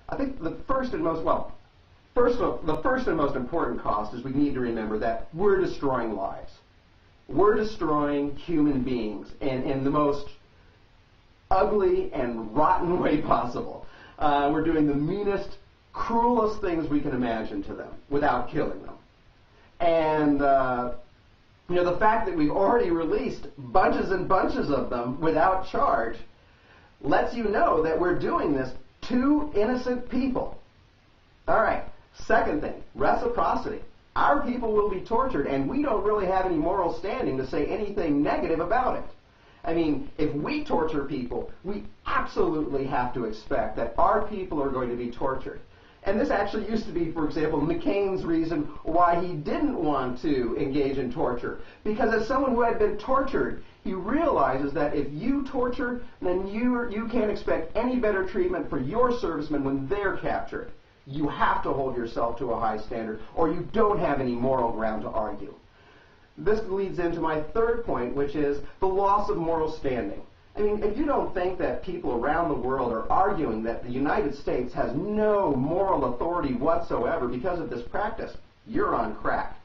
I think the first and most, well, the first and most important cost is we need to remember that we're destroying lives. We're destroying human beings in the most ugly and rotten way possible. We're doing the meanest, cruelest things we can imagine to them without killing them. And the fact that we've already released bunches and bunches of them without charge lets you know that we're doing this to innocent people. All right, second thing, reciprocity. Our people will be tortured, and we don't really have any moral standing to say anything negative about it. I mean, if we torture people, we absolutely have to expect that our people are going to be tortured. And this actually used to be, for example, McCain's reason why he didn't want to engage in torture. Because as someone who had been tortured, he realizes that if you torture, then you can't expect any better treatment for your servicemen when they're captured. You have to hold yourself to a high standard, or you don't have any moral ground to argue. This leads into my third point, which is the loss of moral standing. I mean, if you don't think that people around the world are arguing that the United States has no moral authority whatsoever because of this practice, you're on crack.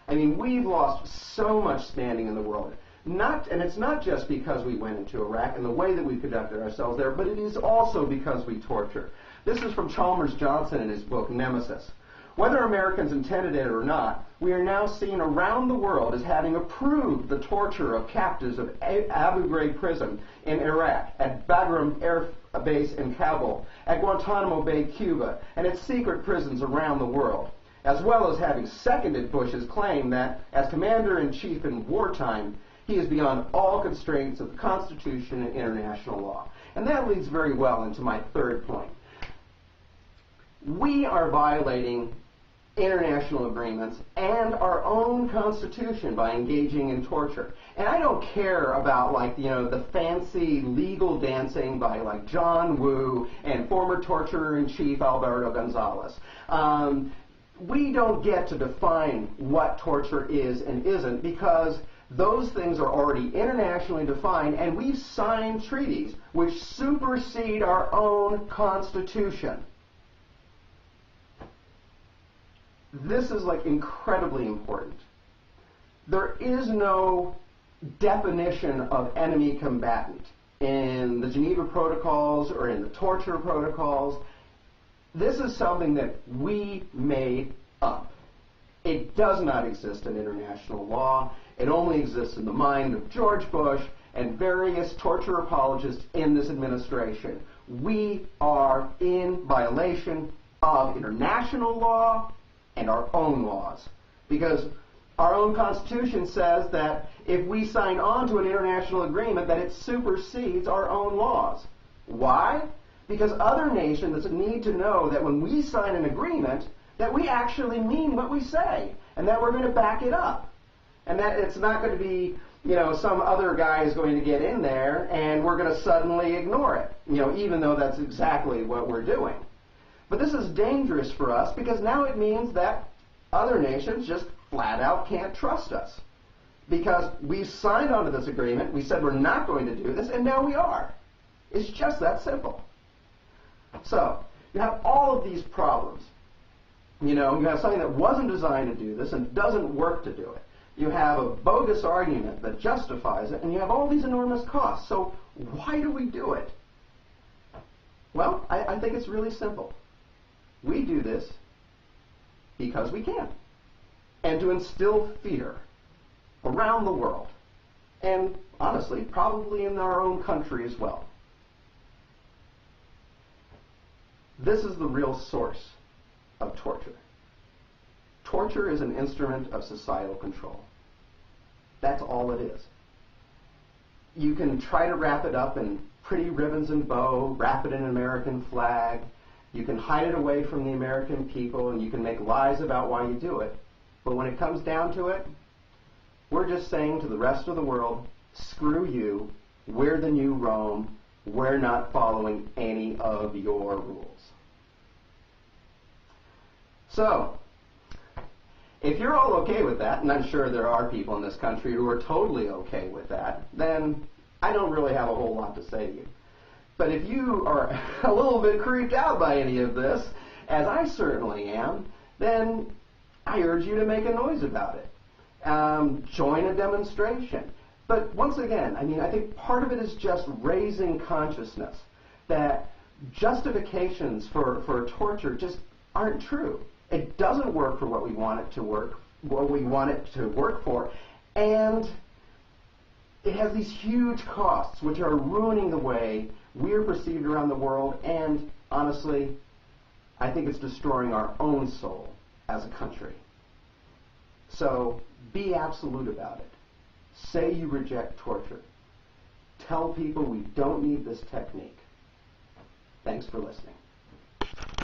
I mean, we've lost so much standing in the world. And it's not just because we went into Iraq and the way that we conducted ourselves there, but it is also because we torture. This is from Chalmers Johnson in his book, Nemisis. Whether Americans intended it or not, we are now seen around the world as having approved the torture of captives of Abu Ghraib prison in Iraq, at Bagram Air Base in Kabul, at Guantanamo Bay, Cuba, and at secret prisons around the world, as well as having seconded Bush's claim that, as commander-in-chief in wartime, he is beyond all constraints of the Constitution and international law. And that leads very well into my third point. We are violating international agreements and our own Constitution by engaging in torture. And I don't care about, like, the fancy legal dancing by, like, John Woo and former torturer-in-chief Alberto Gonzales. We don't get to define what torture is and isn't, because those things are already internationally defined, and we've signed treaties which supersede our own Constitution. This is, like, incredibly important. There is no definition of enemy combatant in the Geneva Protocols or in the torture protocols. This is something that we made up. It does not exist in international law. It only exists in the mind of George Bush and various torture apologists in this administration. We are in violation of international law and our own laws, because our own Constitution says that if we sign on to an international agreement, that it supersedes our own laws. Why? Because other nations need to know that when we sign an agreement, that we actually mean what we say, and that we're going to back it up, and that it's not going to be, some other guy is going to get in there and we're going to suddenly ignore it, even though that's exactly what we're doing. But this is dangerous for us, because now it means that other nations just flat out can't trust us. Because we signed onto this agreement, we said we're not going to do this, and now we are. It's just that simple. So, you have all of these problems. You have something that wasn't designed to do this and doesn't work to do it. You have a bogus argument that justifies it, and you have all these enormous costs. So, why do we do it? Well, I think it's really simple. We do this because we can, and to instill fear around the world, and honestly, probably in our own country as well. This is the real source of torture. Torture is an instrument of societal control. That's all it is. You can try to wrap it up in pretty ribbons and bow, wrap it in an American flag. You can hide it away from the American people, and you can make lies about why you do it. But when it comes down to it, we're just saying to the rest of the world, screw you, we're the new Rome, we're not following any of your rules. So, if you're all okay with that, and I'm sure there are people in this country who are totally okay with that, then I don't really have a whole lot to say to you. But if you are a little bit creeped out by any of this, as I certainly am, then I urge you to make a noise about it. Join a demonstration. But once again, I mean, I think part of it is just raising consciousness that justifications for torture just aren't true. It doesn't work for what we want it to work, for, and it has these huge costs which are ruining the way we're perceived around the world, and honestly, I think it's destroying our own soul as a country. So be absolute about it. Say you reject torture. Tell people we don't need this technique. Thanks for listening.